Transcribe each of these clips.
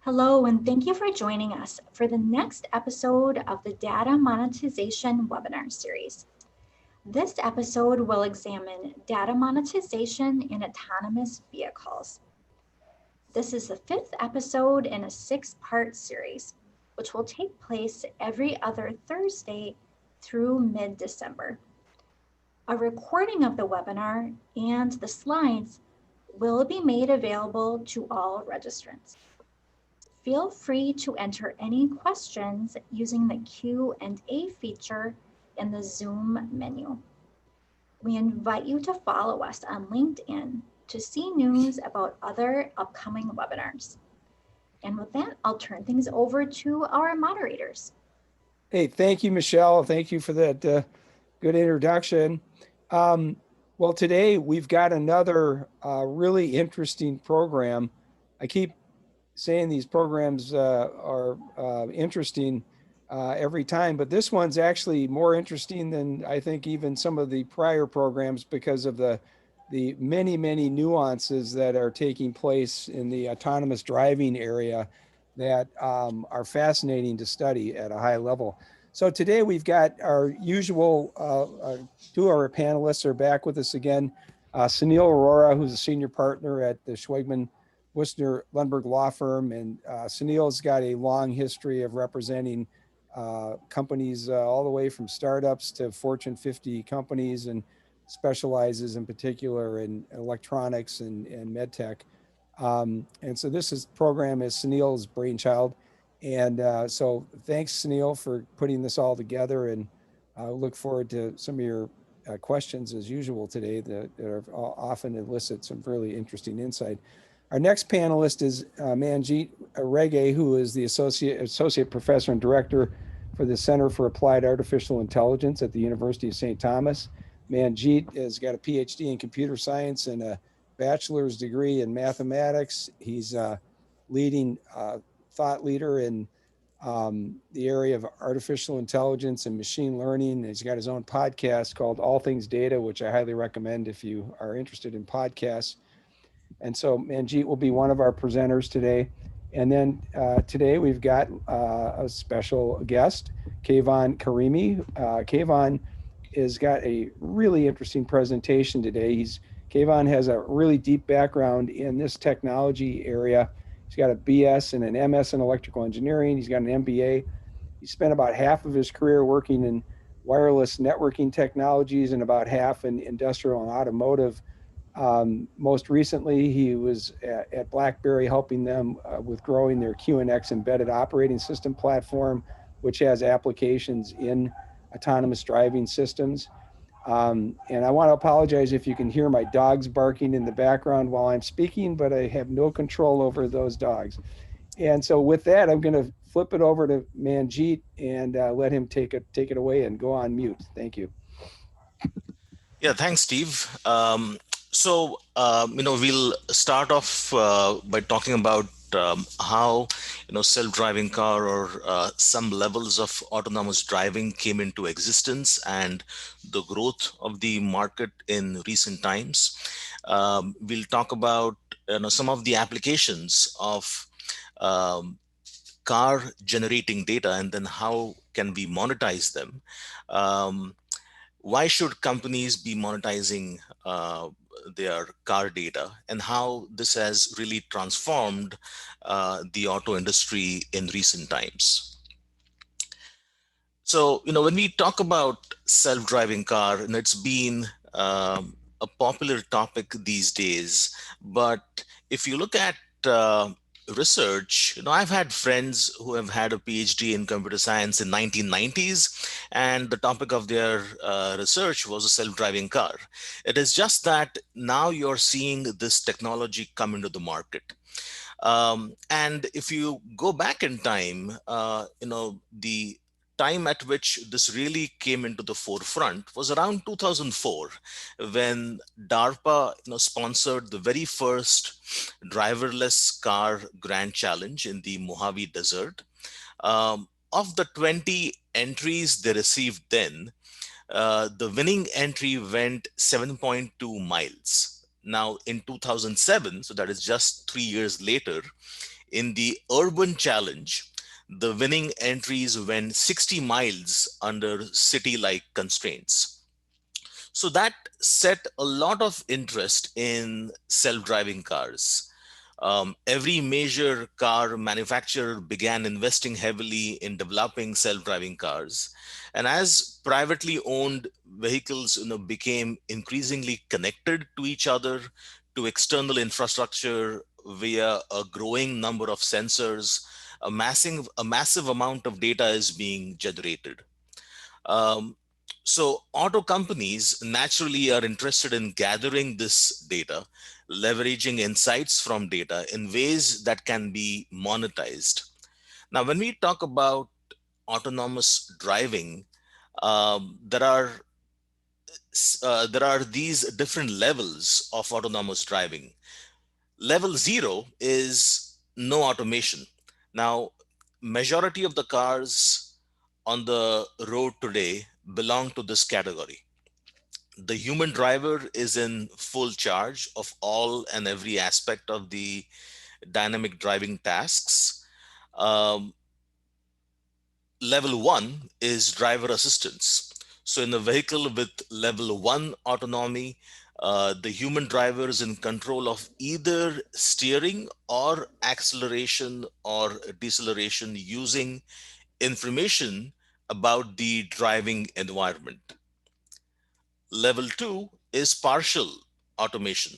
Hello, and thank you for joining us for the next episode of the Data Monetization webinar series. This episode will examine data monetization in autonomous vehicles. This is the fifth episode in a six-part series, which will take place every other Thursday through mid-December. A recording of the webinar and the slides will be made available to all registrants. Feel free to enter any questions using the Q&A feature in the Zoom menu. We invite you to follow us on LinkedIn to see news about other upcoming webinars. And with that, I'll turn things over to our moderators. Hey, thank you, Michelle. Thank you for that good introduction. Well, today we've got another really interesting program. I keep saying these programs are interesting every time, but this one's actually more interesting than I think even some of the prior programs because of the many, many nuances that are taking place in the autonomous driving area that are fascinating to study at a high level. So today we've got our usual, two of our panelists are back with us again. Suneel Arora, who's a senior partner at the Schwegman Lundberg law firm. And Suneel's got a long history of representing companies all the way from startups to Fortune 50 companies, and specializes in particular in electronics and med tech. And so this program is Suneel's brainchild. And so thanks, Suneel, for putting this all together. And I look forward to some of your questions as usual today that are often elicit some really interesting insight. Our next panelist is Manjeet Rege, who is the associate professor and director for the Center for Applied Artificial Intelligence at the University of St. Thomas. Manjeet has got a PhD in computer science and a bachelor's degree in mathematics. He's a leading thought leader in the area of artificial intelligence and machine learning. He's got his own podcast called All Things Data, which I highly recommend if you are interested in podcasts. And so Manjeet will be one of our presenters today. And then today we've got a special guest, Kaivan Kirimi. Kaivan has got a really interesting presentation today. Kaivan has a really deep background in this technology area. He's got a BS and an MS in electrical engineering. He's got an MBA. He spent about half of his career working in wireless networking technologies and about half in industrial and automotive. Most recently, he was at BlackBerry helping them with growing their QNX embedded operating system platform, which has applications in autonomous driving systems. And I want to apologize if you can hear my dogs barking in the background while I'm speaking, but I have no control over those dogs. And so with that, I'm going to flip it over to Manjeet and let him take it away and go on mute. Thank you. Yeah, thanks, Steve. We'll start off by talking about how self-driving car or some levels of autonomous driving came into existence and the growth of the market in recent times. We'll talk about some of the applications of car generating data and then how can we monetize them. Why should companies be monetizing their car data, and how this has really transformed the auto industry in recent times? So, when we talk about self-driving car, and it's been a popular topic these days, but if you look at research, I've had friends who have had a PhD in computer science in 1990s, and the topic of their research was a self-driving car. It is just that now you're seeing this technology come into the market. And if you go back in time, the time at which this really came into the forefront was around 2004, when DARPA sponsored the very first driverless car grand challenge in the Mojave Desert. Of the 20 entries they received then, the winning entry went 7.2 miles. Now in 2007, so that is just 3 years later, In the urban challenge, the winning entries went 60 miles under city like constraints. So that set a lot of interest in self driving cars. Every major car manufacturer began investing heavily in developing self-driving cars, and as privately owned vehicles, became increasingly connected to each other, to external infrastructure via a growing number of sensors, a massive amount of data is being generated. Um, so, auto companies naturally are interested in gathering this data, leveraging insights from data in ways that can be monetized. Now, when we talk about autonomous driving, there are these different levels of autonomous driving. Level zero is no automation. Now, majority of the cars on the road today belong to this category. The human driver is in full charge of all and every aspect of the dynamic driving tasks. Um, Level one is driver assistance. So, in a vehicle with level one autonomy, the human driver is in control of either steering or acceleration or deceleration using information about the driving environment. Level two is partial automation.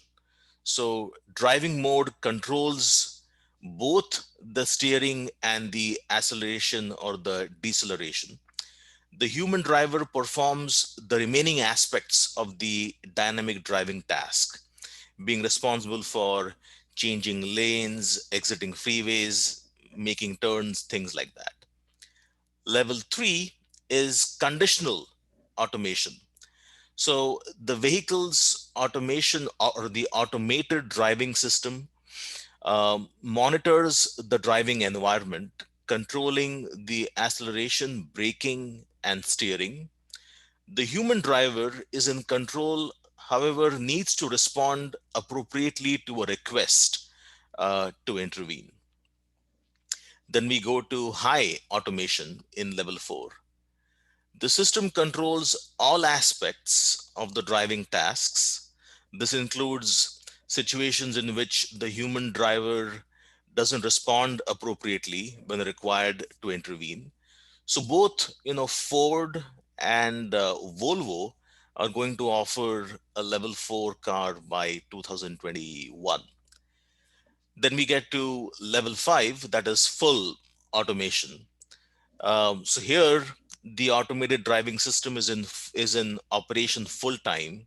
So, driving mode controls both the steering and the acceleration or the deceleration. The human driver performs the remaining aspects of the dynamic driving task, being responsible for changing lanes, exiting freeways, making turns, things like that. Level three is conditional automation. So the vehicle's automation or the automated driving system monitors the driving environment, controlling the acceleration, braking, and steering. The human driver is in control, however, needs to respond appropriately to a request to intervene. Then we go to high automation in level four. The system controls all aspects of the driving tasks. This includes situations in which the human driver doesn't respond appropriately when required to intervene. So both, Ford and Volvo are going to offer a level 4 car by 2021. Then we get to level 5, that is full automation. So here, the automated driving system is in operation full time.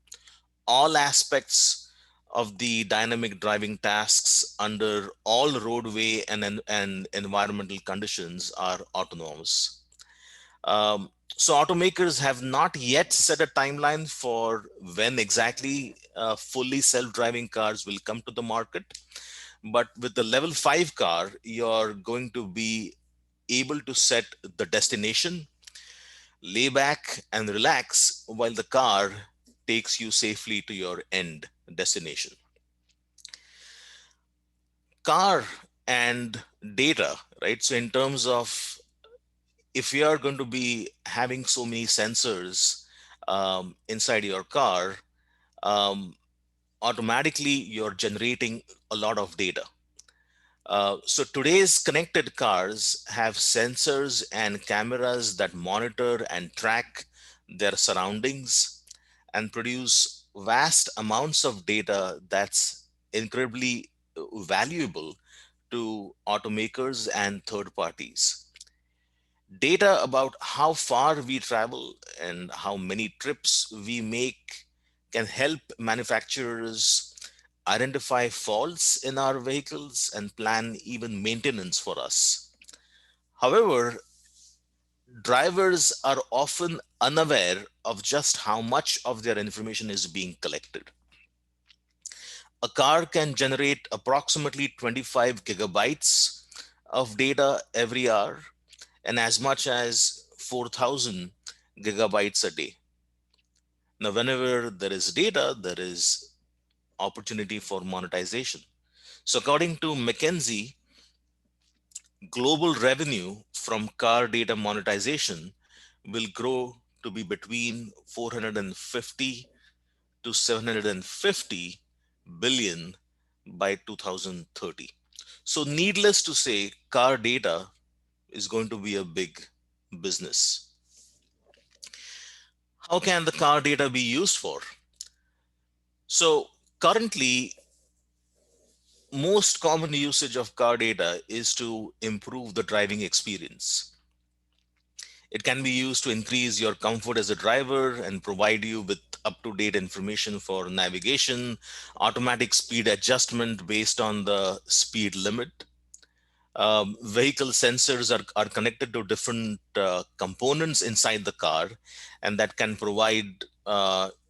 All aspects of the dynamic driving tasks under all roadway and environmental conditions are autonomous. So automakers have not yet set a timeline for when exactly fully self-driving cars will come to the market. But with the level 5 car, you're going to be able to set the destination, lay back and relax while the car takes you safely to your end destination. Car and data, right? So, in terms of if you are going to be having so many sensors inside your car, um, automatically you're generating a lot of data. So today's connected cars have sensors and cameras that monitor and track their surroundings and produce vast amounts of data that's incredibly valuable to automakers and third parties. Data about how far we travel and how many trips we make can help manufacturers identify faults in our vehicles and plan even maintenance for us. However, drivers are often unaware of just how much of their information is being collected. A car can generate approximately 25 gigabytes of data every hour and as much as 4,000 gigabytes a day. Now, whenever there is data, there is opportunity for monetization. So, according to McKinsey, global revenue from car data monetization will grow to be between 450 to 750 billion by 2030. So, needless to say, car data is going to be a big business. How can the car data be used for? So, currently, most common usage of car data is to improve the driving experience. It can be used to increase your comfort as a driver and provide you with up to date information for navigation, automatic speed adjustment based on the speed limit. Vehicle sensors are connected to different components inside the car, and that can provide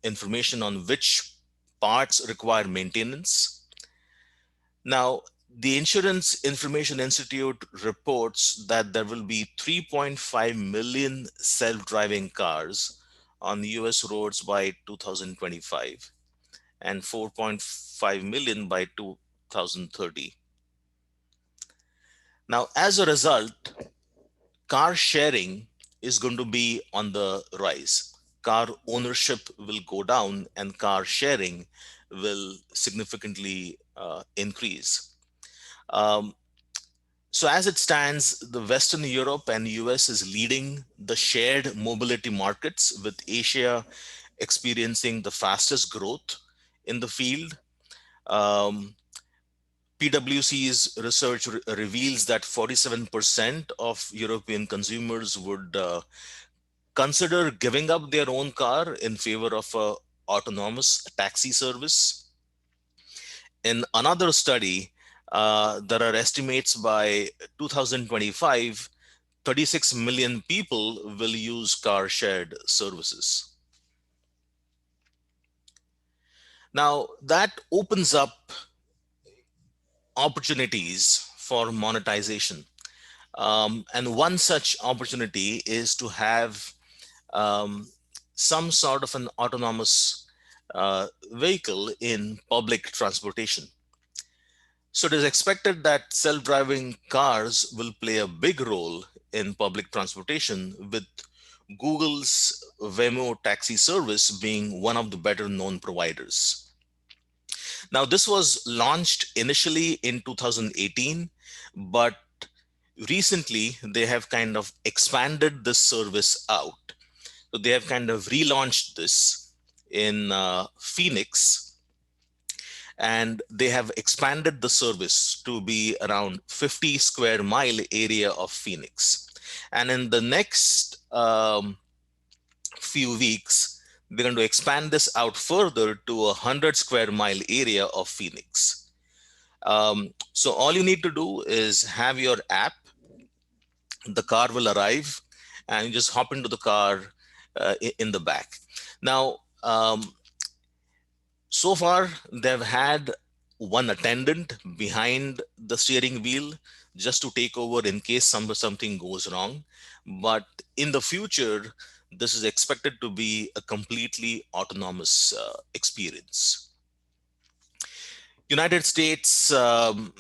information on which parts require maintenance. Now, the Insurance Information Institute reports that there will be 3.5 million self driving cars on US roads by 2025 and 4.5 million by 2030. Now, as a result, car sharing is going to be on the rise. Car ownership will go down and car sharing will significantly increase. Um, So as it stands, the Western Europe and US is leading the shared mobility markets, with Asia experiencing the fastest growth in the field. Um, PwC's research reveals that 47% of European consumers would consider giving up their own car in favor of a autonomous taxi service. In another study, there are estimates by 2025 36 million people will use car shared services. Now, that opens up opportunities for monetization. And one such opportunity is to have um, some sort of an autonomous vehicle in public transportation. So it is expected that self driving cars will play a big role in public transportation, with Google's Waymo taxi service being one of the better known providers. Now, this was launched initially in 2018, but recently they have kind of expanded this service out. So they have kind of relaunched this in Phoenix, and they have expanded the service to be around 50 square mile area of Phoenix. And in the next few weeks, they're going to expand this out further to a 100 square mile area of Phoenix. So all you need to do is have your app, the car will arrive, and you just hop into the car in the back. Now, so far, they've had one attendant behind the steering wheel just to take over in case something goes wrong. But in the future, this is expected to be a completely autonomous experience. United States. Um,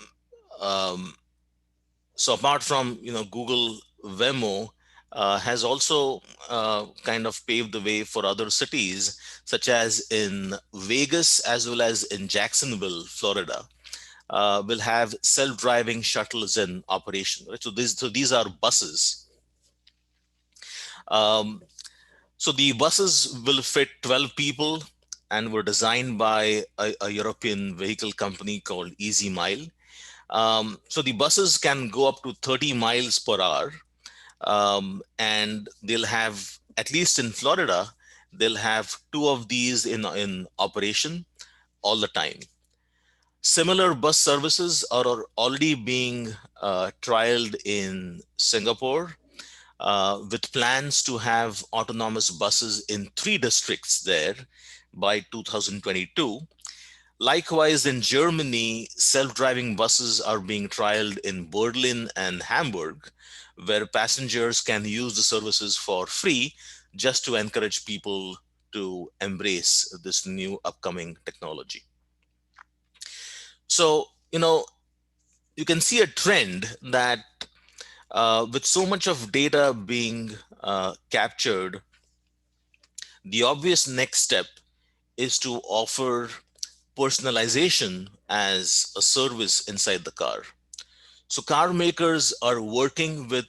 so apart from Google Waymo, has also kind of paved the way for other cities, such as in Vegas as well as in Jacksonville, Florida, will have self-driving shuttles in operation. Right? So these are buses. Um, so the buses will fit 12 people and were designed by a European vehicle company called Easy Mile. So the buses can go up to 30 miles per hour, and they'll have, at least in Florida, they'll have two of these in operation all the time. Similar bus services are already being trialed in Singapore, with plans to have autonomous buses in 3 districts there by 2022. Likewise, in Germany, self-driving buses are being trialed in Berlin and Hamburg, where passengers can use the services for free, just to encourage people to embrace this new upcoming technology. So, you can see a trend that With so much of data being captured, the obvious next step is to offer personalization as a service inside the car. So, car makers are working with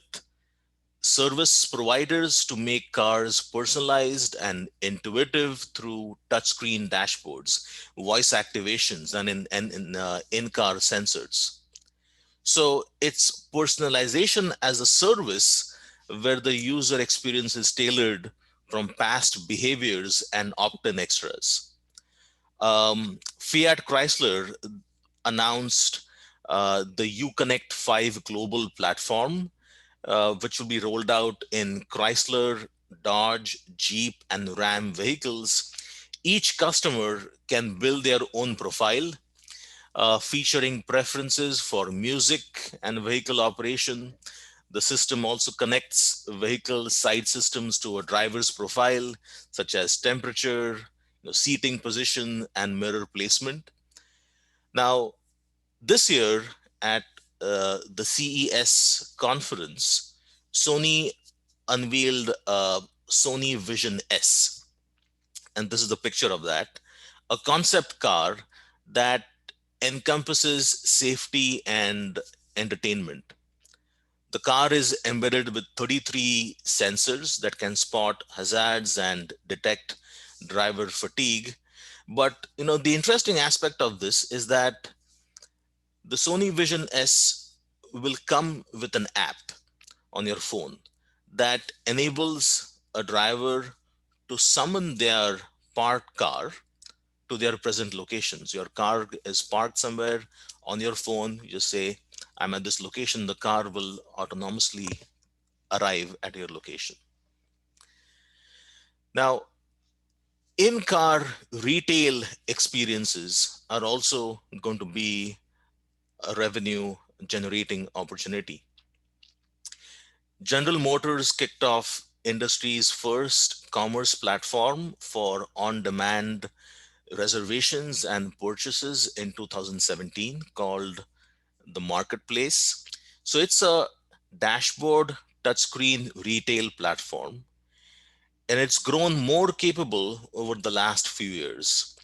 service providers to make cars personalized and intuitive through touchscreen dashboards, voice activations, and in-car sensors. So it's personalization as a service where the user experience is tailored from past behaviors and opt-in extras. Fiat Chrysler announced the Uconnect 5 global platform, which will be rolled out in Chrysler, Dodge, Jeep, and Ram vehicles. Each customer can build their own profile, featuring preferences for music and vehicle operation. The system also connects vehicle side systems to a driver's profile, such as temperature, seating position, and mirror placement. Now, this year at the CES conference, Sony unveiled Sony Vision S, and this is the picture of that, a concept car that encompasses safety and entertainment. The car is embedded with 33 sensors that can spot hazards and detect driver fatigue. But the interesting aspect of this is that the Sony Vision S will come with an app on your phone that enables a driver to summon their parked car to their present locations. Your car is parked somewhere on your phone. You just say, I'm at this location. The car will autonomously arrive at your location. Now, in car retail experiences are also going to be a revenue generating opportunity. General Motors kicked off industry's first commerce platform for on demand reservations and purchases in 2017 called the Marketplace. So it's a dashboard touchscreen retail platform, and it's grown more capable over the last few years.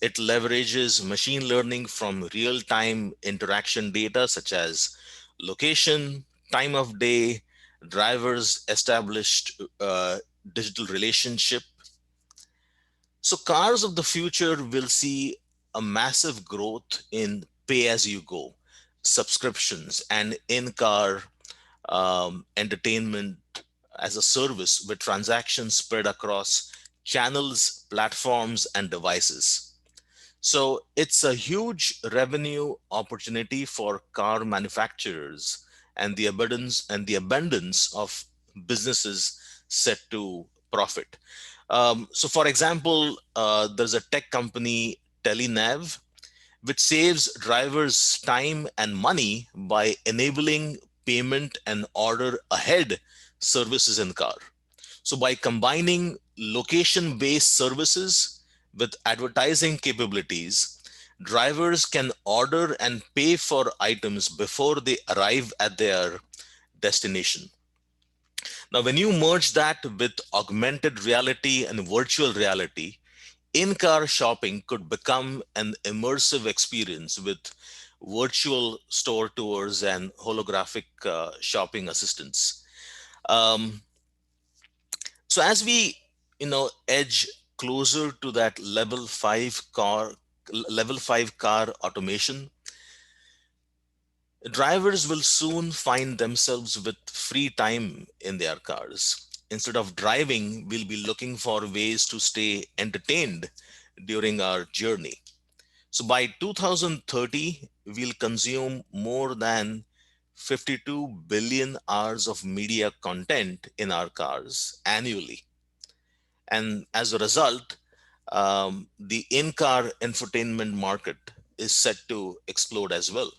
It leverages machine learning from real time interaction data such as location, time of day, drivers' established digital relationship. So, cars of the future will see a massive growth in pay as you go subscriptions and in car entertainment as a service with transactions spread across channels, platforms, and devices. So it's a huge revenue opportunity for car manufacturers and the abundance of businesses set to profit. So, for example, there's a tech company, Telenav, which saves drivers time and money by enabling payment and order ahead services in car. So, by combining location based services with advertising capabilities, drivers can order and pay for items before they arrive at their destination. Now, when you merge that with augmented reality and virtual reality, in car shopping could become an immersive experience with virtual store tours and holographic shopping assistants. Um, so as we edge closer to that level 5 car automation, drivers will soon find themselves with free time in their cars. Instead of driving, we'll be looking for ways to stay entertained during our journey. So by 2030, we'll consume more than 52 billion hours of media content in our cars annually. And as a result, the in car infotainment market is set to explode as well.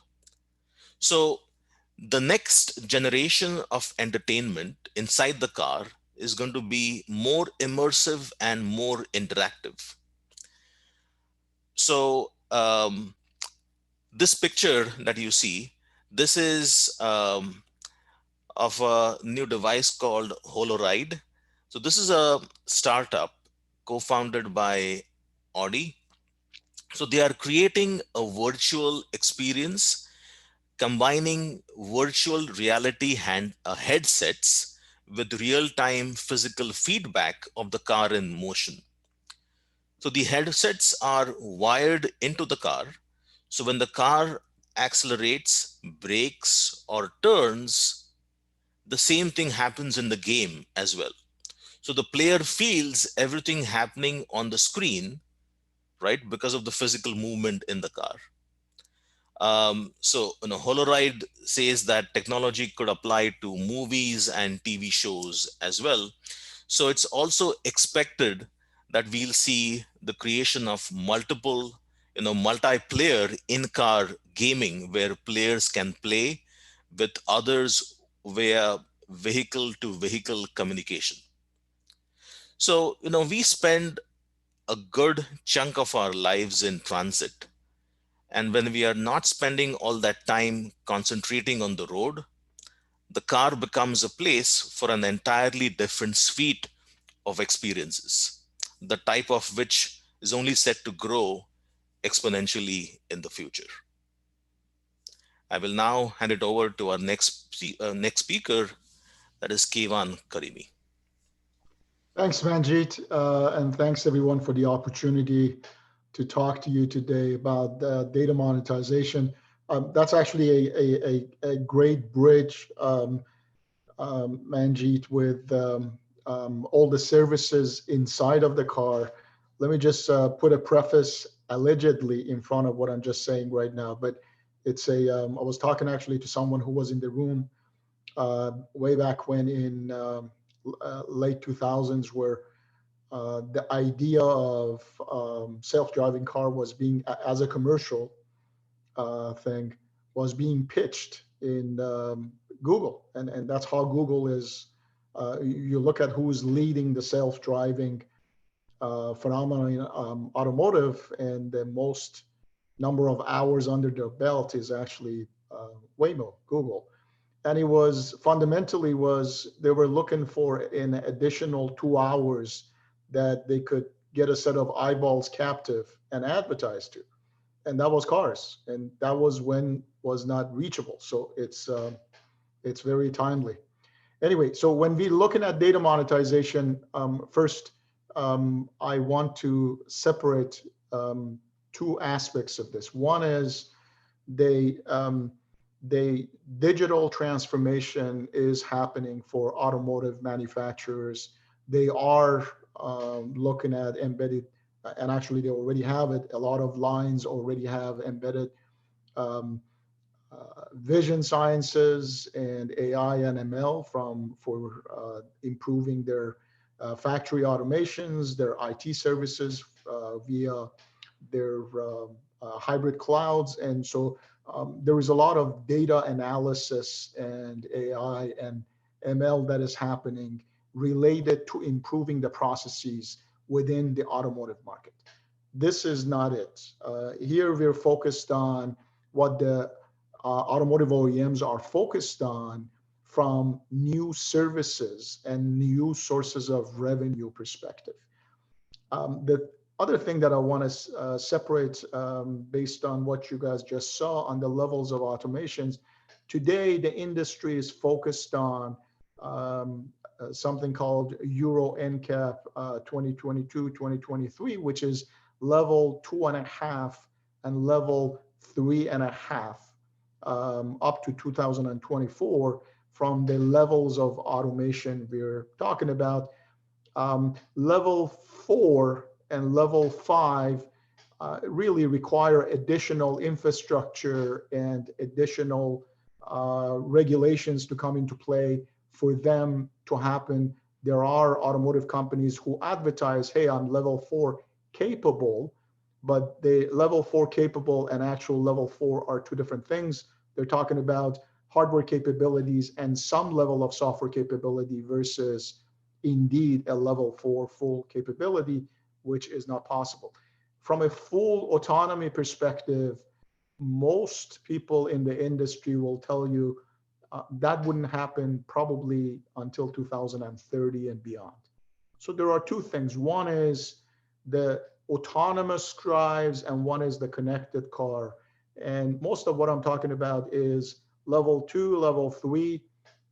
So, the next generation of entertainment inside the car is going to be more immersive and more interactive. So, this picture that you see, this is of a new device called Holoride. So this is a startup co-founded by Audi. So they are creating a virtual experience combining virtual reality headsets with real-time physical feedback of the car in motion. So the headsets are wired into the car. So when the car accelerates, brakes, or turns, the same thing happens in the game as well. So the player feels everything happening on the screen, right, because of the physical movement in the car. Holoride says that technology could apply to movies and TV shows as well. So it's also expected that we'll see the creation of multiplayer in-car gaming where players can play with others via vehicle-to-vehicle communication. So, we spend a good chunk of our lives in transit. And when we are not spending all that time concentrating on the road, the car becomes a place for an entirely different suite of experiences, the type of which is only set to grow exponentially in the future. I will now hand it over to our next speaker, that is Kaivan Kirimi. Thanks, Manjeet, and thanks everyone for the opportunity to talk to you today about data monetization. That's actually a great bridge, Manjeet, with all the services inside of the car. Let me just put a preface allegedly in front of what I'm just saying right now, but I was talking actually to someone who was in the room way back when in late 2000s, where the idea of self-driving car was being, as a commercial thing, was being pitched in Google. And that's how Google is, you look at who's leading the self-driving phenomenon in automotive, and the most number of hours under their belt is actually Waymo, Google. And it was fundamentally was they were looking for an additional 2 hours that they could get a set of eyeballs captive and advertise to, and that was cars, and that was when was not reachable. So it's very timely. Anyway, so when we looking at data monetization, first I want to separate two aspects of this. One is they the digital transformation is happening for automotive manufacturers. They are looking at embedded, and actually they already have it. A lot of lines already have embedded um, vision sciences and AI and ML for improving their factory automations, their IT services via their hybrid clouds. And so there is a lot of data analysis and AI and ML that is happening related to improving the processes within the automotive market. This is not it. Here we're focused on what the automotive OEMs are focused on from new services and new sources of revenue perspective. The other thing that I want to separate based on what you guys just saw on the levels of automations, today the industry is focused on something called Euro NCAP 2022-2023, which is level 2.5 and level 3.5 up to 2024 from the levels of automation we're talking about. Level 4 and level 5 really require additional infrastructure and additional regulations to come into play for them to happen. There are automotive companies who advertise, hey, I'm level 4 capable, but the level 4 capable and actual level 4 are two different things. They're talking about hardware capabilities and some level of software capability versus indeed a level 4 full capability, which is not possible. From a full autonomy perspective, most people in the industry will tell you that wouldn't happen probably until 2030 and beyond. So there are two things. One is the autonomous drives, and one is the connected car. And most of what I'm talking about is level 2, level 3,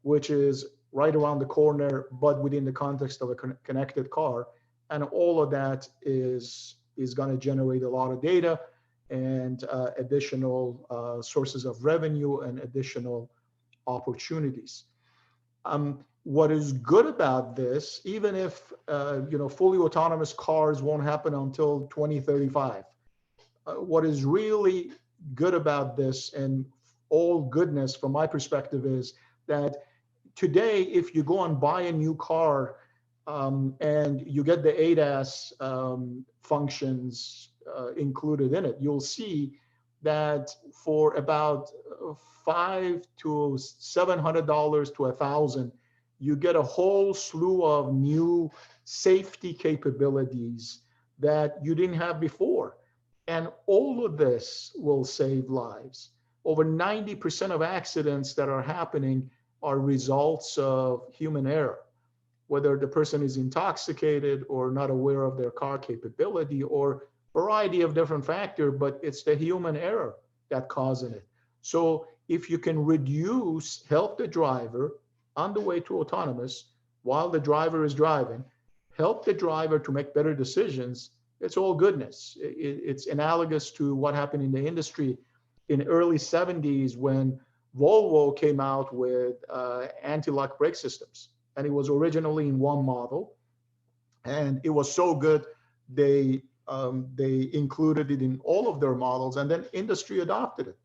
which is right around the corner, but within the context of a connected car. And all of that is going to generate a lot of data and additional sources of revenue and additional opportunities. What is good about this, even if fully autonomous cars won't happen until 2035, what is really good about this, and all goodness from my perspective, is that today, if you go and buy a new car and you get the ADAS functions included in it, you'll see that for about $500 to $700 to $1,000, you get a whole slew of new safety capabilities that you didn't have before. And all of this will save lives. Over 90% of accidents that are happening are results of human error, whether the person is intoxicated or not aware of their car capability or a variety of different factors, but it's the human error that causing it. So if you can help the driver on the way to autonomous while the driver is driving, help the driver to make better decisions, it's all goodness. It's analogous to what happened in the industry in early 70s when Volvo came out with anti-lock brake systems. And it was originally in one model. And it was so good, they included it in all of their models, and then industry adopted it.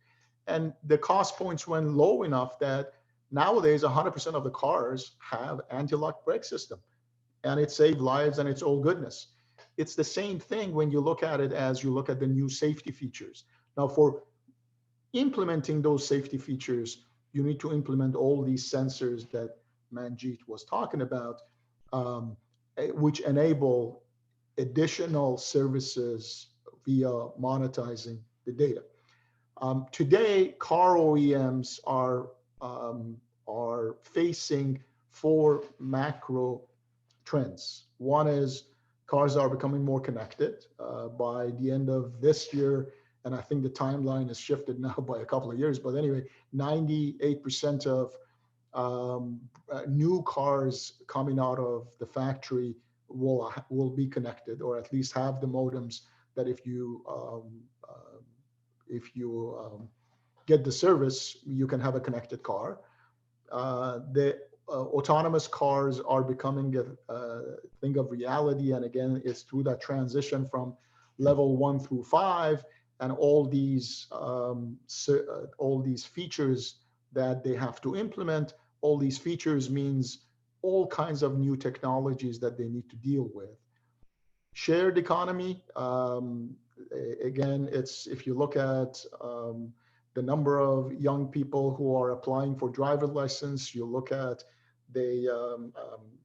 And the cost points went low enough that nowadays 100% of the cars have anti-lock brake system. And it saved lives, and it's all goodness. It's the same thing when you look at it as you look at the new safety features. Now, for implementing those safety features, you need to implement all these sensors that Manjeet was talking about, which enable additional services via monetizing the data. Today, car OEMs are facing 4 macro trends. One is cars are becoming more connected. By the end of this year, and I think the timeline has shifted now by a couple of years, but anyway, 98% of new cars coming out of the factory will be connected, or at least have the modems that if you get the service, you can have a connected car. The autonomous cars are becoming a thing of reality, and again, it's through that transition from level 1 through 5, and all these features that they have to implement. All these features means all kinds of new technologies that they need to deal with. Shared economy, again, it's, if you look at the number of young people who are applying for driver's license, you look at the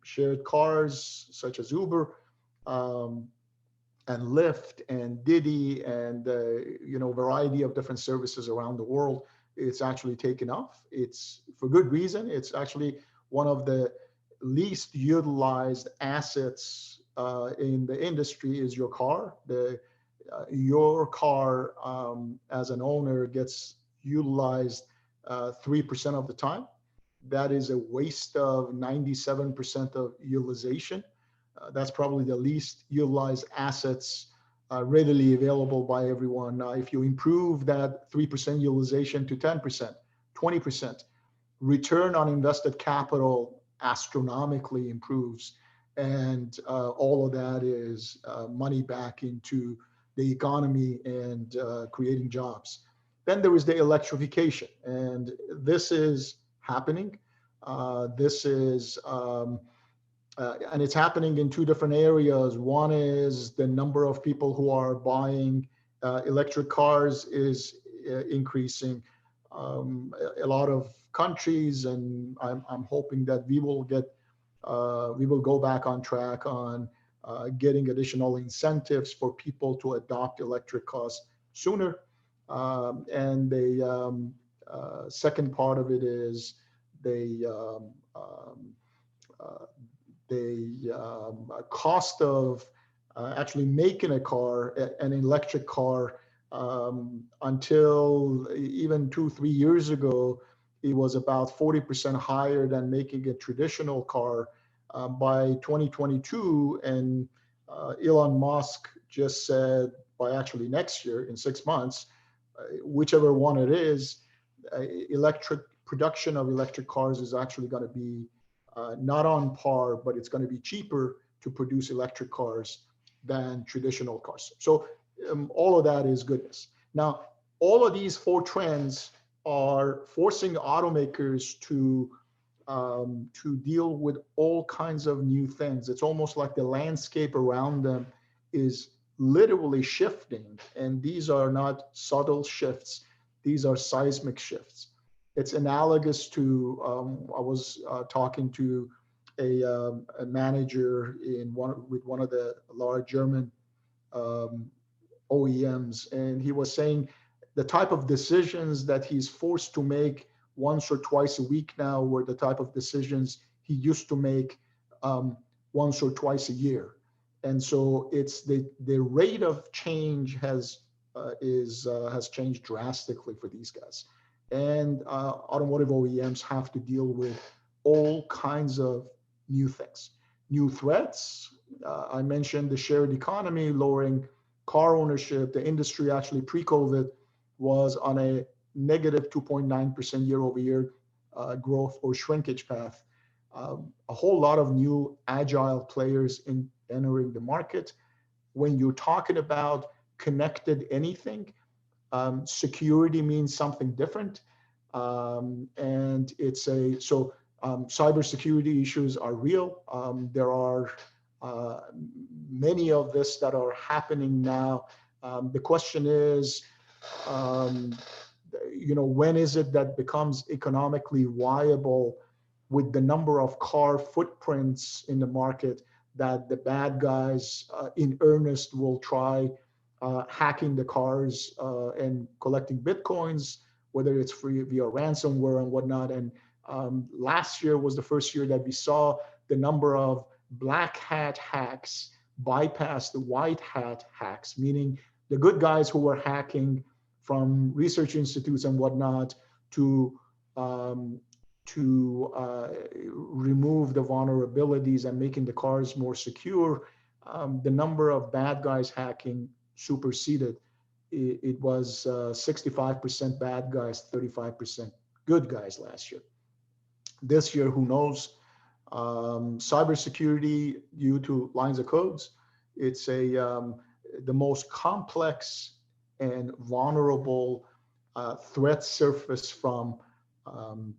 shared cars such as Uber and Lyft and Didi and variety of different services around the world. It's actually taken off. It's for good reason. It's actually one of the least utilized assets in the industry is your car. Your car as an owner gets utilized 3% of the time. That is a waste of 97% of utilization. That's probably the least utilized assets readily available by everyone. Now, if you improve that 3% utilization to 10%, 20%, return on invested capital astronomically improves. And all of that is money back into the economy and creating jobs. Then there is the electrification, and this is happening. And it's happening in 2 different areas. One is the number of people who are buying electric cars is increasing. A lot of countries, and I'm hoping that we will go back on track on getting additional incentives for people to adopt electric cars sooner. And the second part of it is cost of actually making a car, an electric car, until even 2-3 years ago, it was about 40% higher than making a traditional car. By 2022, and Elon Musk just said by actually next year, in 6 months, whichever one it is, electric production of electric cars is actually going to be not on par, but it's going to be cheaper to produce electric cars than traditional cars. So all of that is goodness. Now, all of these four trends are forcing automakers to deal with all kinds of new things. It's almost like the landscape around them is literally shifting, and these are not subtle shifts. These are seismic shifts. It's analogous to, I was talking to a manager with one of the large German OEMs, and he was saying the type of decisions that he's forced to make once or twice a week now were the type of decisions he used to make once or twice a year. And so it's the rate of change has changed drastically for these guys. And automotive OEMs have to deal with all kinds of new things, new threats. I mentioned the shared economy, lowering car ownership. The industry actually pre-COVID was on a negative 2.9% year over year growth or shrinkage path. A whole lot of new agile players entering the market. When you're talking about connected anything, security means something different. And cybersecurity issues are real. There are many of this that are happening now. The question is, when is it that becomes economically viable with the number of car footprints in the market that the bad guys in earnest will try hacking the cars and collecting Bitcoins, whether it's via ransomware and whatnot. And last year was the first year that we saw the number of black hat hacks bypass the white hat hacks, meaning the good guys who were hacking from research institutes and whatnot to remove the vulnerabilities and making the cars more secure. The number of bad guys hacking superseded. It was 65% bad guys, 35% good guys last year. This year, who knows? Cybersecurity due to lines of codes. It's the most complex and vulnerable threat surface from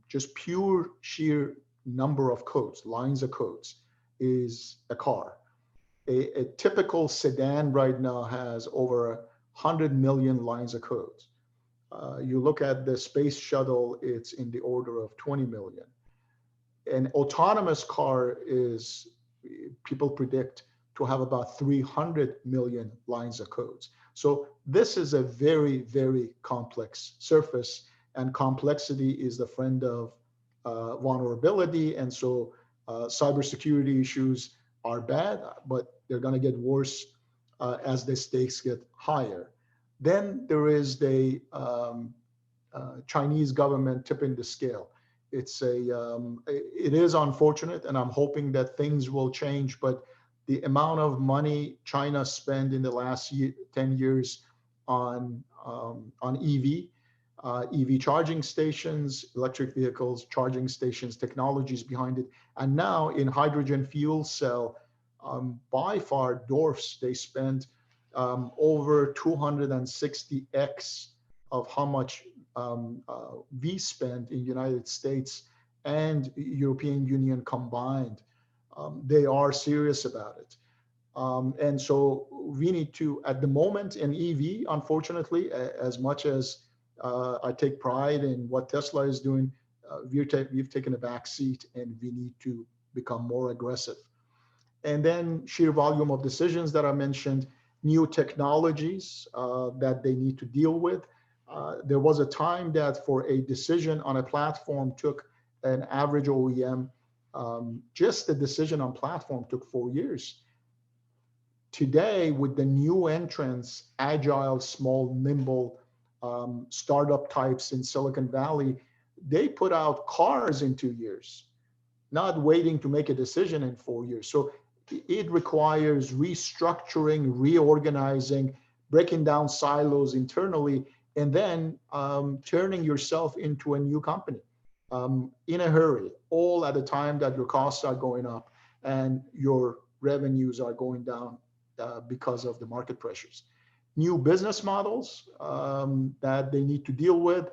just pure sheer number of codes, lines of codes, is a car. A typical sedan right now has over 100 million lines of codes. You look at the space shuttle, it's in the order of 20 million. An autonomous car is, people predict, to have about 300 million lines of codes. So this is a very, very complex surface, and complexity is the friend of vulnerability. And so cybersecurity issues are bad, but they're going to get worse as the stakes get higher. Then there is the Chinese government tipping the scale. It is unfortunate, and I'm hoping that things will change, but the amount of money China spent in the last 10 years on EV charging stations, electric vehicles, charging stations, technologies behind it, and now in hydrogen fuel cell, by far dwarfs. They spent over 260x of how much we spend in United States and European Union combined. They are serious about it. And so we need to, at the moment in EV, unfortunately, as much as I take pride in what Tesla is doing, we've taken a back seat, and we need to become more aggressive. And then sheer volume of decisions that I mentioned, new technologies that they need to deal with. There was a time that for a decision on a platform took an average OEM, just the decision on platform took 4 years. Today, with the new entrants, agile, small, nimble startup types in Silicon Valley, they put out cars in 2 years, not waiting to make a decision in 4 years. So it requires restructuring, reorganizing, breaking down silos internally, and then turning yourself into a new company in a hurry, all at a time that your costs are going up and your revenues are going down because of the market pressures. New business models that they need to deal with.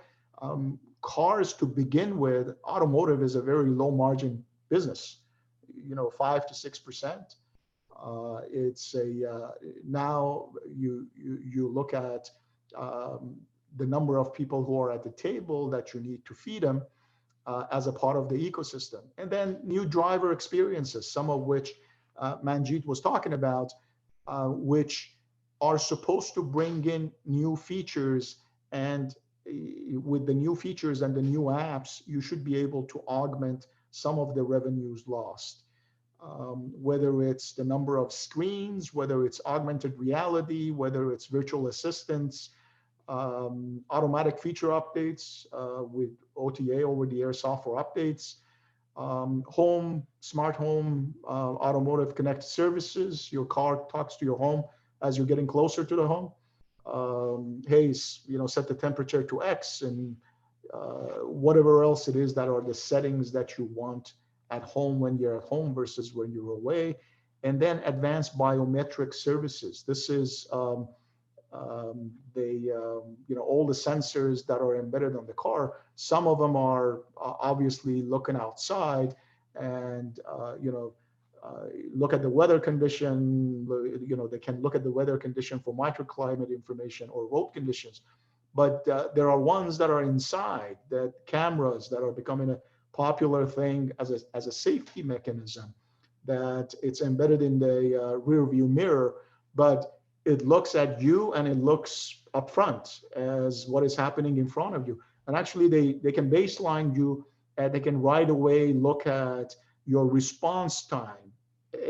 Cars to begin with, automotive is a very low margin business, 5 to 6%. It's now you look at the number of people who are at the table that you need to feed them as a part of the ecosystem. And then new driver experiences, some of which Manjeet was talking about, which are supposed to bring in new features. And with the new features and the new apps, you should be able to augment some of the revenues lost. Whether it's the number of screens, whether it's augmented reality, whether it's virtual assistants, automatic feature updates with OTA, over-the-air software updates, smart home, automotive connected services. Your car talks to your home as you're getting closer to the home. Hey, set the temperature to X, and whatever else it is that are the settings that you want at home when you're at home versus when you're away. And then advanced biometric services. This is all the sensors that are embedded on the car. Some of them are obviously looking outside and look at the weather condition. They can look at the weather condition for microclimate information or road conditions. But there are ones that are inside, that cameras that are becoming a popular thing as a safety mechanism, that it's embedded in the rear view mirror, but it looks at you and it looks up front as what is happening in front of you. And actually they can baseline you, and they can right away look at your response time.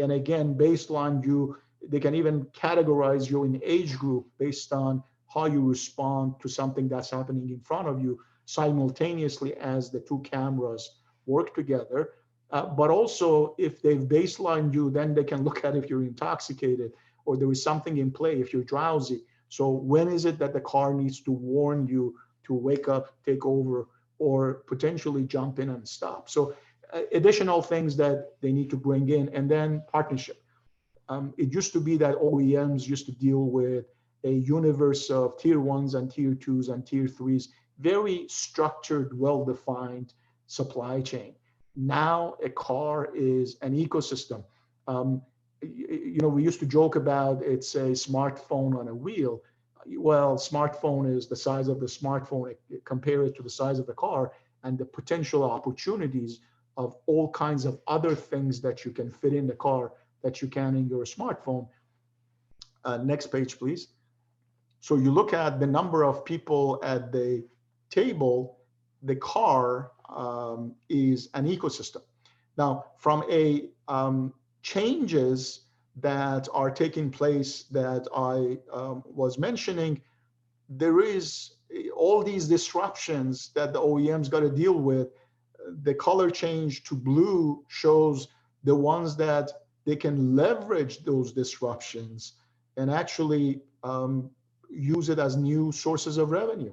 And again, baseline you, they can even categorize you in age group based on how you respond to something that's happening in front of you, simultaneously as the two cameras work together. But also, if they've baselined you, then they can look at if you're intoxicated or there is something in play, if you're drowsy. So when is it that the car needs to warn you to wake up, take over, or potentially jump in and stop? So additional things that they need to bring in. And then partnership. It used to be that OEMs used to deal with a universe of tier ones and tier twos and tier threes, very structured, well-defined supply chain. Now a car is an ecosystem. We used to joke about it's a smartphone on a wheel. Well, smartphone is the size of the smartphone. Compare it to the size of the car and the potential opportunities of all kinds of other things that you can fit in the car that you can in your smartphone. Next page, please. So you look at the number of people at the table, the car is an ecosystem. Now, from a changes that are taking place that I was mentioning, there is all these disruptions that the OEMs got to deal with. The color change to blue shows the ones that they can leverage those disruptions and actually use it as new sources of revenue.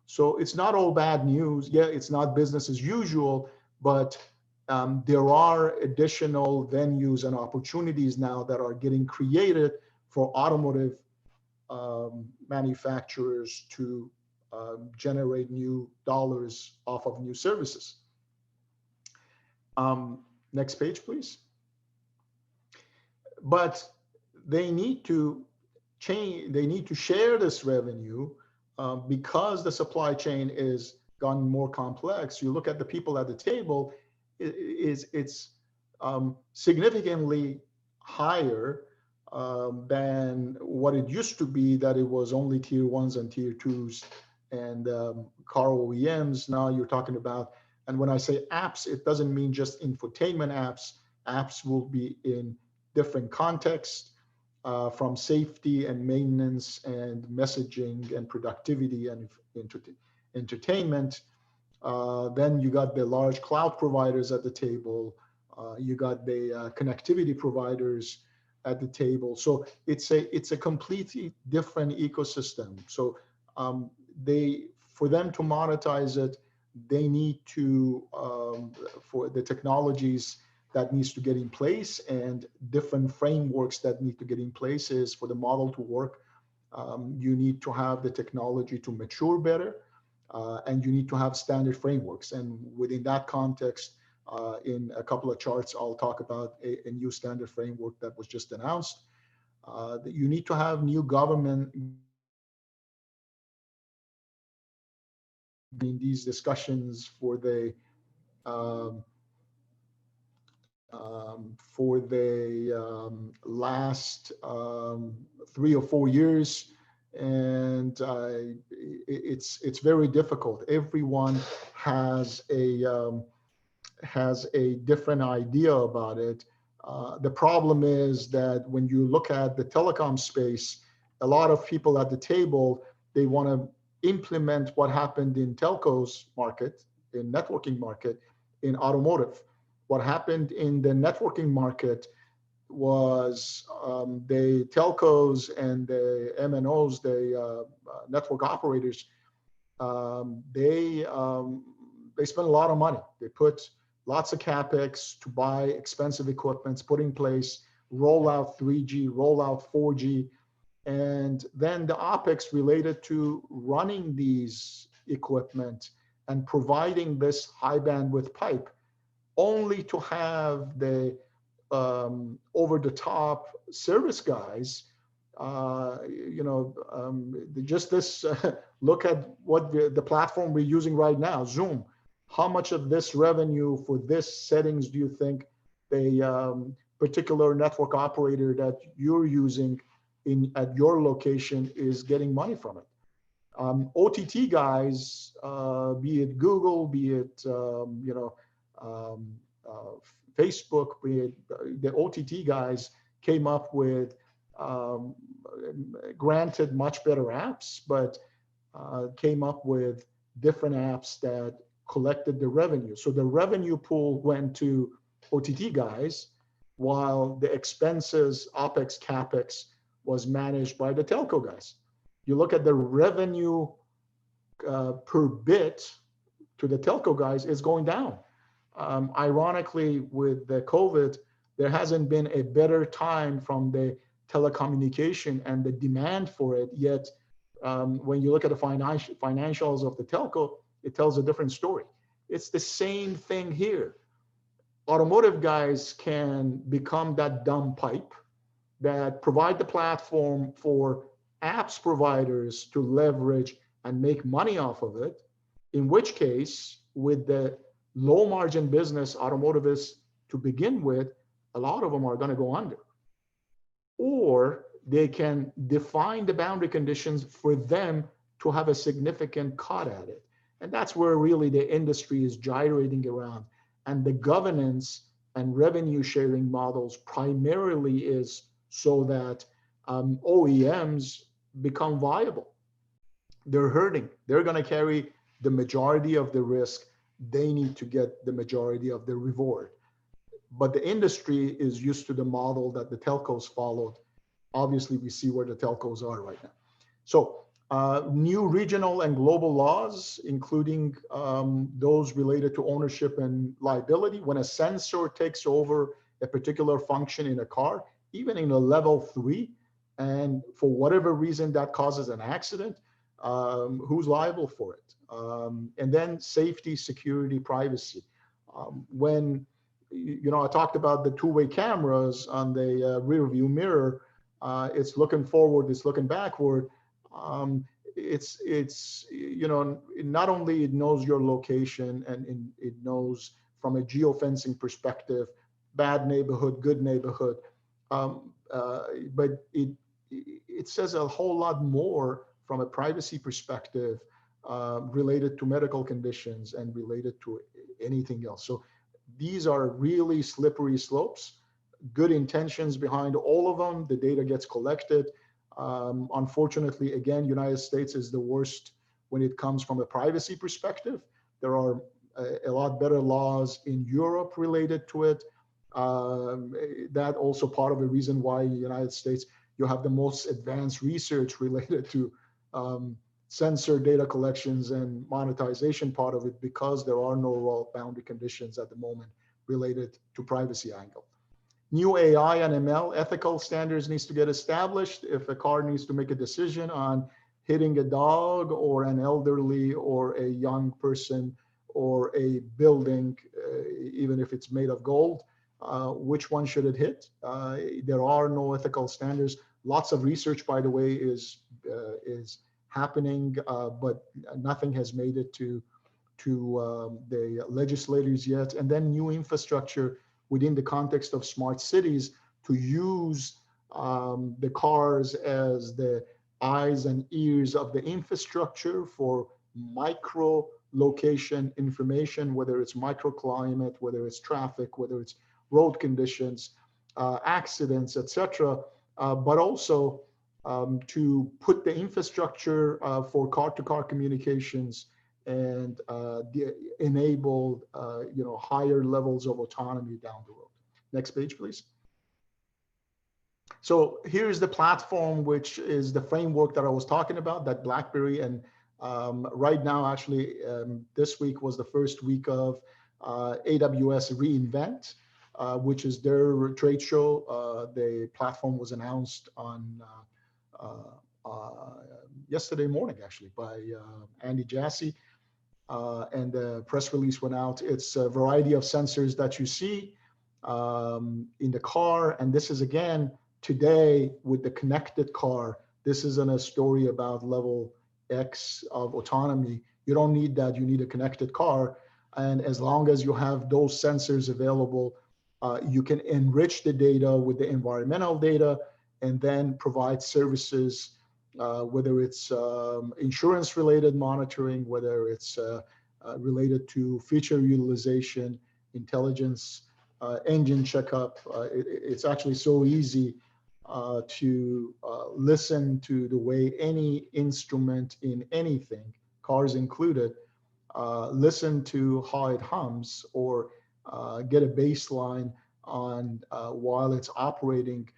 So it's not all bad news. Yeah, it's not business as usual, but there are additional venues and opportunities now that are getting created for automotive manufacturers to generate new dollars off of new services. Next page, please. But they need to change, they need to share this revenue because the supply chain is gotten more complex. You look at the people at the table, it's significantly higher than what it used to be, that it was only tier ones and tier twos and car OEMs. Now you're talking about And when I say apps, it doesn't mean just infotainment apps. Apps will be in different contexts, from safety and maintenance and messaging and productivity and entertainment. Then you got the large cloud providers at the table. You got the connectivity providers at the table. So it's a completely different ecosystem. So for them to monetize it, they need to for the technologies that needs to get in place and different frameworks that need to get in place is for the model to work. You need to have the technology to mature better, and you need to have standard frameworks. And within that context, in a couple of charts, I'll talk about a new standard framework that was just announced. That you need to have new government in these discussions um, for the last 3 or 4 years, and it's very difficult. Everyone has a different idea about it. The problem is that when you look at the telecom space, a lot of people at the table, they want to implement what happened in telcos market, in networking market, in automotive. What happened in the networking market was the telcos and the MNOs, the network operators, they spent a lot of money. They put lots of capex to buy expensive equipments, put in place, roll out 3G, roll out 4G, and then the OpEx related to running these equipment and providing this high bandwidth pipe, only to have the over-the-top service guys, just this, look at what the platform we're using right now, Zoom. How much of this revenue for this settings do you think the particular network operator that you're using at your location is getting money from it? OTT guys, be it Google, be it Facebook, be it the OTT guys came up with granted much better apps, but came up with different apps that collected the revenue. So the revenue pool went to OTT guys, while the expenses, OpEx, CapEx, was managed by the telco guys. You look at the revenue per bit to the telco guys, it's going down. Ironically, with the COVID, there hasn't been a better time from the telecommunication and the demand for it yet. When you look at the financials of the telco, it tells a different story. It's the same thing here. Automotive guys can become that dumb pipe that provide the platform for apps providers to leverage and make money off of it, in which case, with the low margin business automotive is to begin with, a lot of them are going to go under. Or they can define the boundary conditions for them to have a significant cut at it. And that's where really the industry is gyrating around. And the governance and revenue sharing models primarily is so that OEMs become viable. They're hurting. They're going to carry the majority of the risk. They need to get the majority of the reward. But the industry is used to the model that the telcos followed. Obviously, we see where the telcos are right now. So new regional and global laws, including those related to ownership and liability. When a sensor takes over a particular function in a car, even in a level 3, and for whatever reason that causes an accident, who's liable for it? And then safety, security, privacy. When I talked about the two-way cameras on the rear view mirror, it's looking forward, it's looking backward. It's not only it knows your location and it knows from a geofencing perspective, bad neighborhood, good neighborhood, but it says a whole lot more from a privacy perspective related to medical conditions and related to anything else. So these are really slippery slopes. Good intentions behind all of them. The data gets collected. Unfortunately, again, United States is the worst when it comes from a privacy perspective. There are a lot better laws in Europe related to it. That also part of the reason why in the United States you have the most advanced research related to sensor data collections and monetization part of it, because there are no raw boundary conditions at the moment related to privacy angle. New AI and ML ethical standards needs to get established. If a car needs to make a decision on hitting a dog or an elderly or a young person or a building, even if it's made of gold, which one should it hit? There are no ethical standards. Lots of research, by the way, is happening, but nothing has made it to the legislators yet. And then new infrastructure within the context of smart cities to use the cars as the eyes and ears of the infrastructure for micro location information, whether it's microclimate, whether it's traffic, whether it's road conditions, accidents, etc. But also to put the infrastructure for car-to-car communications and enable higher levels of autonomy down the road. Next page, please. So here's the platform, which is the framework that I was talking about, that BlackBerry, and right now, actually, this week was the first week of AWS reInvent, which is their trade show. The platform was announced on yesterday morning, actually, by Andy Jassy. And the press release went out. It's a variety of sensors that you see in the car. And this is, again, today with the connected car. This isn't a story about level X of autonomy. You don't need that. You need a connected car. And as long as you have those sensors available, you can enrich the data with the environmental data and then provide services, whether it's insurance-related monitoring, whether it's related to feature utilization, intelligence, engine checkup. It's actually so easy to listen to the way any instrument in anything, cars included, listen to how it hums, or get a baseline on while it's operating,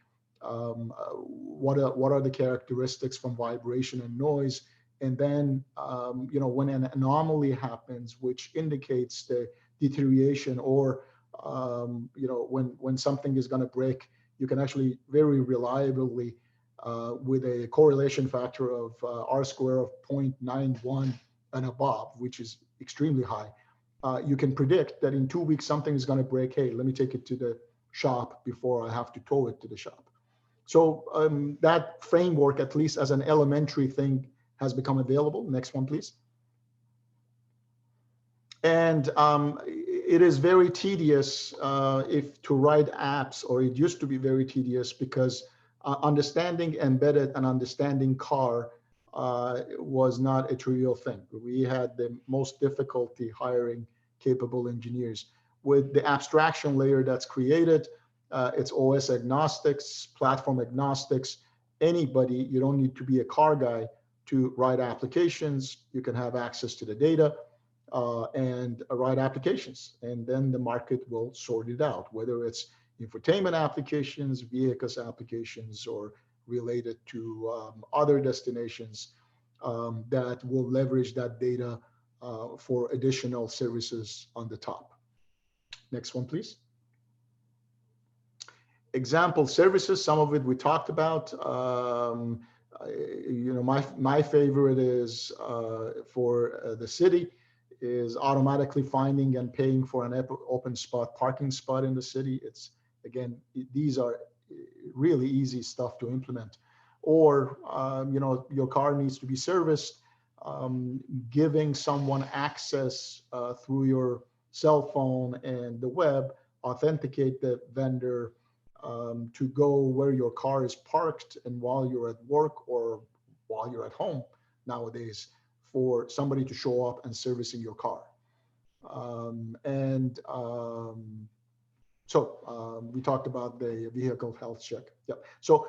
what are the characteristics from vibration and noise. And then when an anomaly happens, which indicates the deterioration, or when something is going to break, you can actually very reliably, with a correlation factor of R square of 0.91 and above, which is extremely high, you can predict that in 2 weeks something is going to break. Hey, let me take it to the shop before I have to tow it to the shop. So that framework, at least as an elementary thing, has become available. Next one, please. And it is very tedious if to write apps, or it used to be very tedious, because understanding embedded and understanding car was not a trivial thing. We had the most difficulty hiring capable engineers. With the abstraction layer that's created, it's OS agnostics, platform agnostics. Anybody, you don't need to be a car guy to write applications. You can have access to the data and write applications, and then the market will sort it out, whether it's infotainment applications, vehicles applications, or related to other destinations that will leverage that data for additional services on the top. Next one, please. Example services, some of it we talked about. My favorite is for the city is automatically finding and paying for an open spot, parking spot in the city. It's, again, these are really easy stuff to implement. Or your car needs to be serviced, giving someone access through your cell phone and the web, authenticate the vendor to go where your car is parked, and while you're at work or while you're at home nowadays, for somebody to show up and servicing your car. We talked about the vehicle health check. Yep. So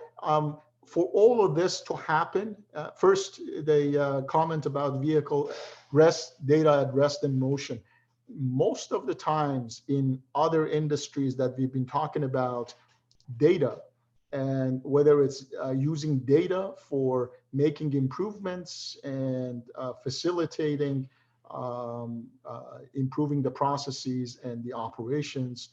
for all of this to happen, first the comment about vehicle rest, data at rest and motion. Most of the times in other industries that we've been talking about data, and whether it's using data for making improvements and facilitating improving the processes and the operations,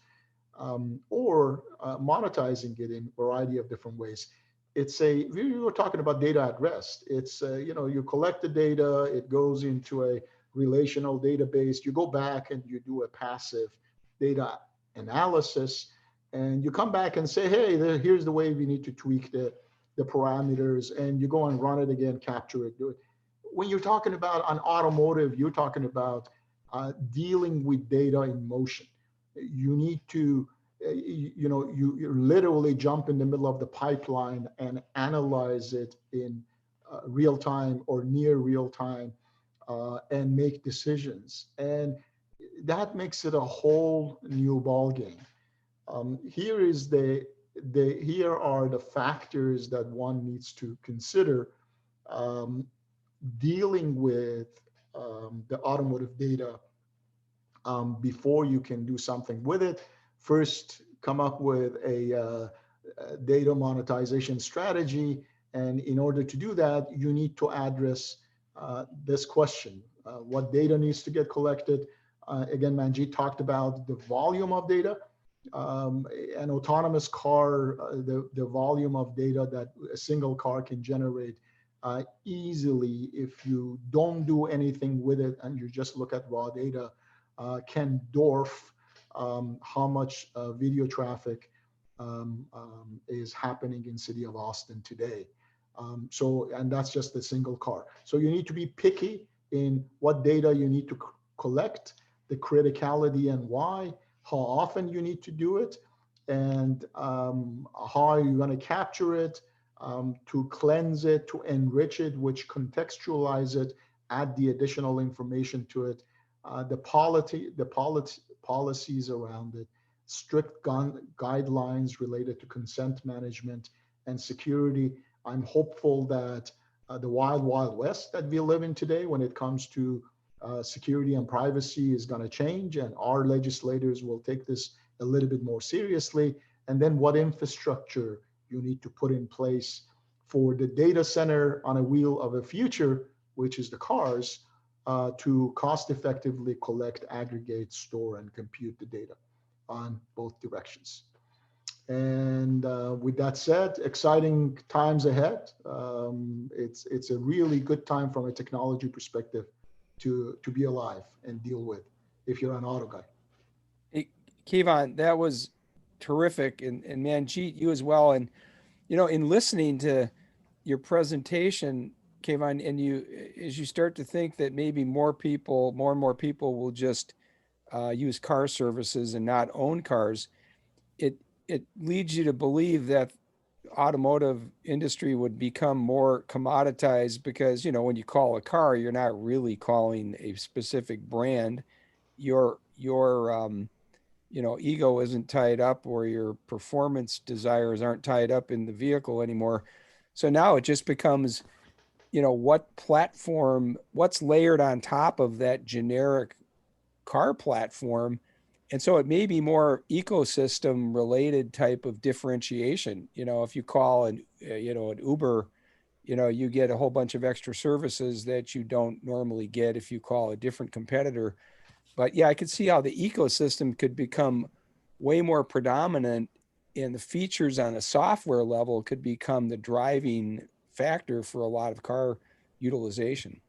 or monetizing it in a variety of different ways. We were talking about data at rest. You collect the data, it goes into a relational database, you go back and you do a passive data analysis, and you come back and say, hey, here's the way we need to tweak the parameters, and you go and run it again, capture it, do it. When you're talking about an automotive, you're talking about dealing with data in motion. You need to, you literally jump in the middle of the pipeline and analyze it in real time or near real time, and make decisions. And that makes it a whole new ball game. Here are the factors that one needs to consider dealing with the automotive data before you can do something with it. First, come up with a data monetization strategy. And in order to do that, you need to address this question. What data needs to get collected? Again, Manjeet talked about the volume of data. An autonomous car, the volume of data that a single car can generate easily, if you don't do anything with it and you just look at raw data, can dwarf how much video traffic is happening in city of Austin today. And that's just a single car. So you need to be picky in what data you need to collect, the criticality and why, how often you need to do it, and how are you going to capture it, to cleanse it, to enrich it, which contextualize it, add the additional information to it, the policies around it, strict guidelines related to consent management and security. I'm hopeful that the wild, wild west that we live in today when it comes to security and privacy is going to change, and our legislators will take this a little bit more seriously. And then what infrastructure you need to put in place for the data center on a wheel of a future, which is the cars, to cost effectively collect, aggregate, store, and compute the data on both directions. And with that said, exciting times ahead. It's a really good time from a technology perspective to be alive and deal with if you're an auto guy. Hey, Kaivan, that was terrific. And Manjeet, you as well. And, in listening to your presentation, Kaivan, and as you start to think that maybe more and more people will just use car services and not own cars, it leads you to believe that automotive industry would become more commoditized because, when you call a car, you're not really calling a specific brand. Your ego isn't tied up, or your performance desires aren't tied up in the vehicle anymore. So now it just becomes, what platform, what's layered on top of that generic car platform. And so it may be more ecosystem related type of differentiation. If you call an Uber, you get a whole bunch of extra services that you don't normally get if you call a different competitor. But yeah, I could see how the ecosystem could become way more predominant, and the features on a software level could become the driving factor for a lot of car utilization.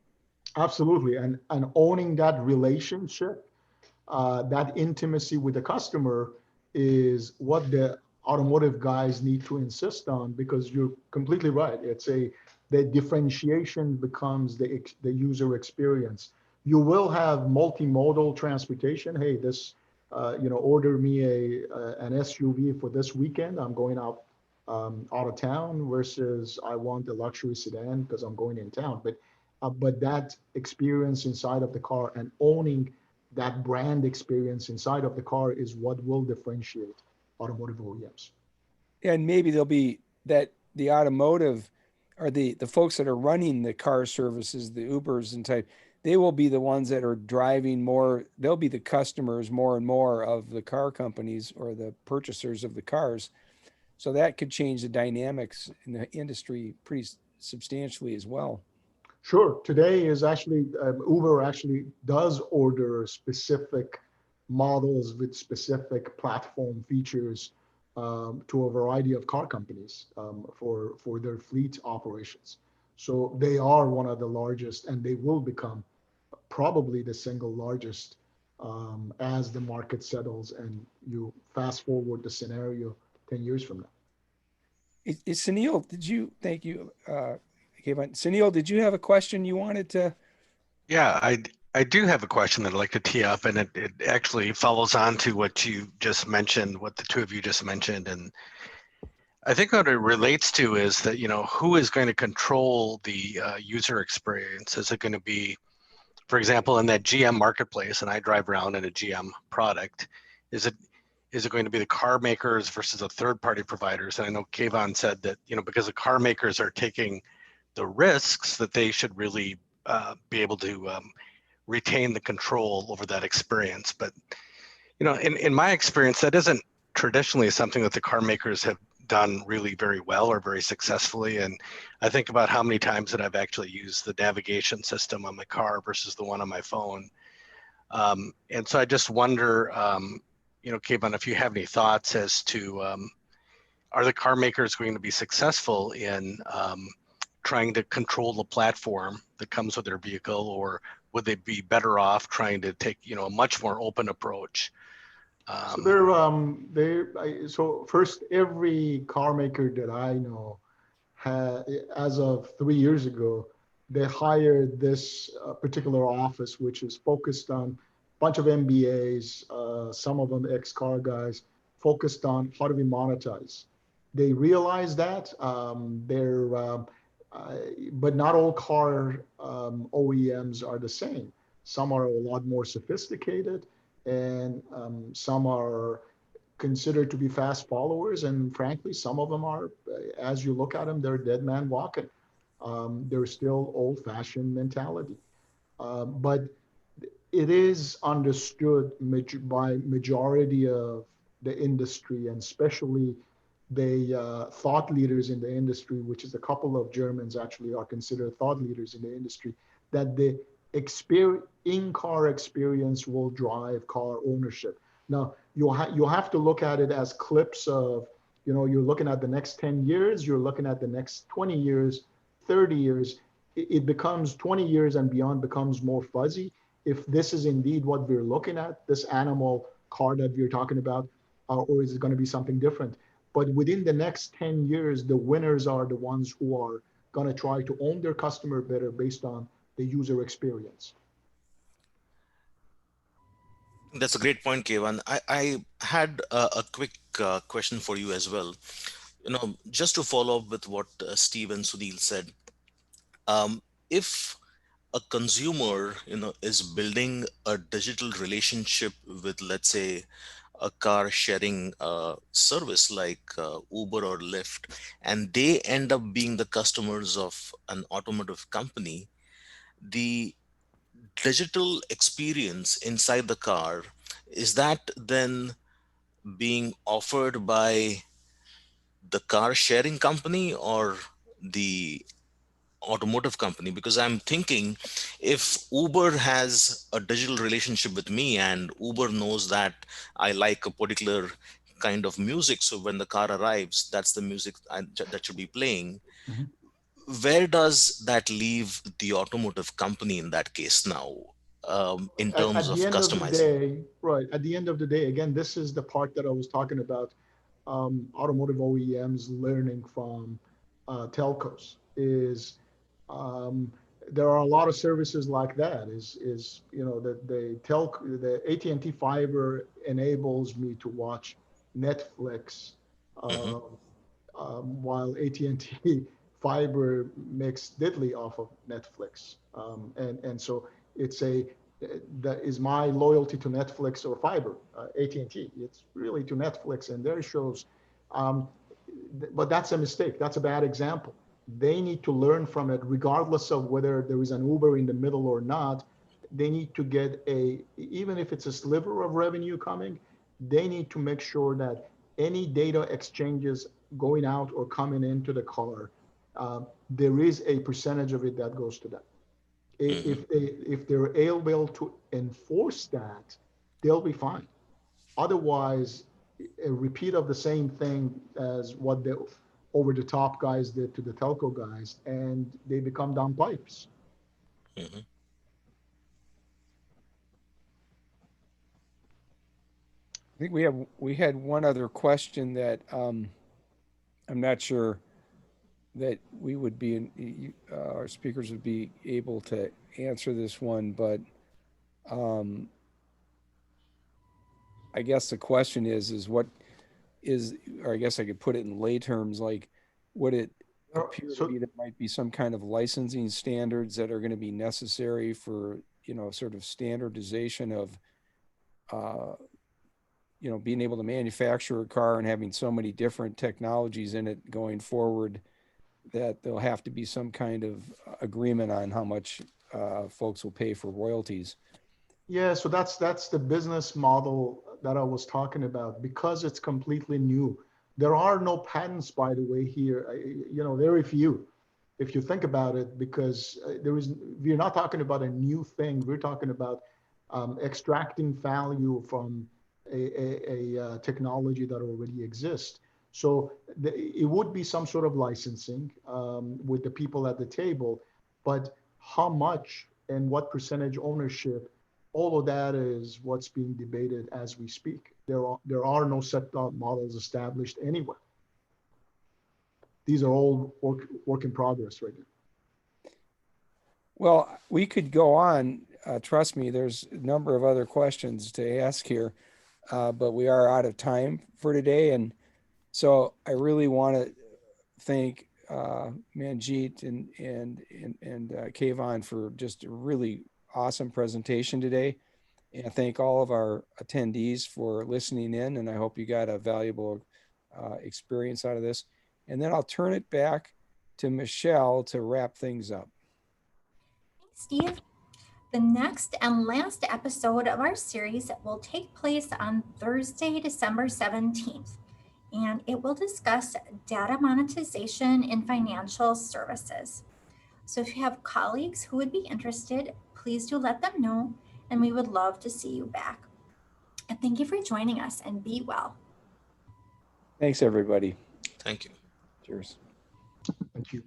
Absolutely. And owning that relationship, that intimacy with the customer is what the automotive guys need to insist on, because you're completely right. The differentiation becomes the user experience. You will have multimodal transportation. Hey, order me an SUV for this weekend. I'm going out of town, versus I want a luxury sedan because I'm going in town. But that experience inside of the car and owning that brand experience inside of the car is what will differentiate automotive OEMs. And maybe there'll be that the automotive or the folks that are running the car services, the Ubers and type, they will be the ones that are driving more. They'll be the customers more and more of the car companies or the purchasers of the cars. So that could change the dynamics in the industry pretty substantially as well. Sure. Today is actually Uber actually does order specific models with specific platform features to a variety of car companies for their fleet operations. So they are one of the largest, and they will become probably the single largest as the market settles and you fast forward the scenario 10 years from now. Suneel, thank you, Kaivan. Suneel, did you have a question you wanted to? Yeah, I do have a question that I'd like to tee up, and it actually follows on to what you just mentioned, what the two of you just mentioned. And I think what it relates to is that, who is going to control the user experience? Is it going to be, for example, in that GM marketplace, and I drive around in a GM product, is it going to be the car makers versus the third-party providers? And I know Kaivan said that, because the car makers are taking the risks, that they should really be able to retain the control over that experience. But, in my experience, that isn't traditionally something that the car makers have done really very well or very successfully. And I think about how many times that I've actually used the navigation system on my car versus the one on my phone. And so I just wonder, Kaivan, if you have any thoughts as to, are the car makers going to be successful in trying to control the platform that comes with their vehicle, or would they be better off trying to take, a much more open approach? So first, every car maker that I know, as of 3 years ago, they hired this particular office, which is focused on a bunch of MBAs, some of them ex-car guys, focused on how do we monetize. They realize that but not all car OEMs are the same. Some are a lot more sophisticated, and some are considered to be fast followers. And frankly, some of them are, as you look at them, they're dead man walking. They're still old-fashioned mentality. But it is understood by majority of the industry, and especially the thought leaders in the industry, which is a couple of Germans actually are considered thought leaders in the industry, that the in-car experience will drive car ownership. Now, you'll have to look at it as clips of, you're looking at the next 10 years, you're looking at the next 20 years, 30 years. It becomes 20 years and beyond becomes more fuzzy. If this is indeed what we're looking at, this animal car that we're talking about, or is it going to be something different? But within the next 10 years, the winners are the ones who are going to try to own their customer better based on the user experience. That's a great point, Kaivan. I had a quick question for you as well. Just to follow up with what Steve and Suneel said, if a consumer, is building a digital relationship with, let's say, a car sharing service like Uber or Lyft, and they end up being the customers of an automotive company, the digital experience inside the car, is that then being offered by the car sharing company or the automotive company? Because I'm thinking, if Uber has a digital relationship with me and Uber knows that I like a particular kind of music, so when the car arrives, that's the music that should be playing. Mhm. Where does that leave the automotive company in that case now, in terms At the of end of the customizing? day, right, at the end of the day, again, this is the part that I was talking about, automotive OEMs learning from telcos is um, there are a lot of services like that that the AT&T fiber enables me to watch Netflix Hmm. uh, while AT&T fiber makes diddly off of Netflix. And so it's that is my loyalty to Netflix or fiber, AT&T. It's really to Netflix and their shows. Um, but that's a mistake. That's a bad example. They need to learn from it, regardless of whether there is an Uber in the middle or not. They need to get even if it's a sliver of revenue coming, they need to make sure that any data exchanges going out or coming into the car, there is a percentage of it that goes to them. If they're able to enforce that, they'll be fine. Otherwise, a repeat of the same thing as what the over-the-top guys did to the telco guys, and they become dumb pipes. Mhm. I think we had one other question that I'm not sure that we would be our speakers would be able to answer this one, but I guess the question is what is, or I guess I could put it in lay terms, like would it appear to So be there might be some kind of licensing standards that are going to be necessary for, sort of standardization of being able to manufacture a car and having so many different technologies in it going forward, that there'll have to be some kind of agreement on how much folks will pay for royalties. yeah, so that's the business model that I was talking about, because it's completely new. There are no patents, by the way, here. Very few, if you think about it, because we're not talking about a new thing. We're talking about extracting value from a technology that already exists. So it would be some sort of licensing with the people at the table, but how much and what percentage ownership, all of that is what's being debated as we speak. There are no set models established anywhere. These are all work in progress right now. Well, we could go on. Trust me, there's a number of other questions to ask here, but we are out of time for today. And so I really want to thank Manjeet and Kaivan for just a really awesome presentation today. And thank all of our attendees for listening in. And I hope you got a valuable experience out of this. And then I'll turn it back to Michelle to wrap things up. Thanks, Steve. The next and last episode of our series will take place on Thursday, December 17th, and it will discuss data monetization in financial services. So if you have colleagues who would be interested, please do let them know, and we would love to see you back. And thank you for joining us, and be well. Thanks, everybody. Thank you. Cheers. Thank you.